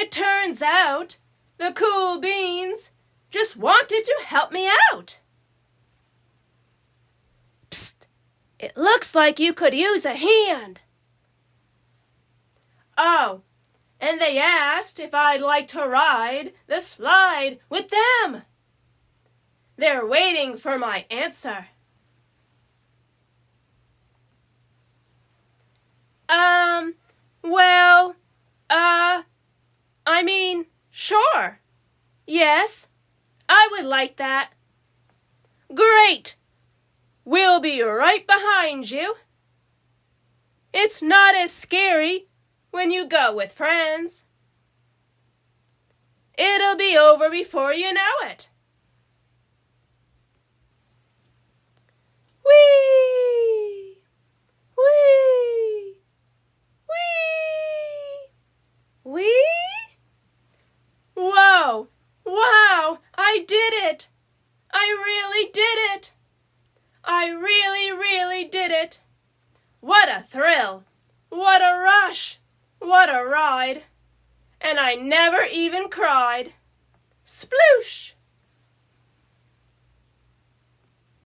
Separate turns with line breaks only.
It turns out the cool beans just wanted to help me out. Psst! It looks like you could use a hand. Oh, and they asked if I'd like to ride the slide with them. They're waiting for my answer. Well, sure. Yes, I would like that. Great! We'll be right behind you. It's not as scary when you go with friends. It'll be over before you know it. Whee! Whee! Whee! Whee! Whoa! Wow! I did it! I really did it! I really, really did it! What a thrill! What a rush! What a ride! And I never even cried. Sploosh!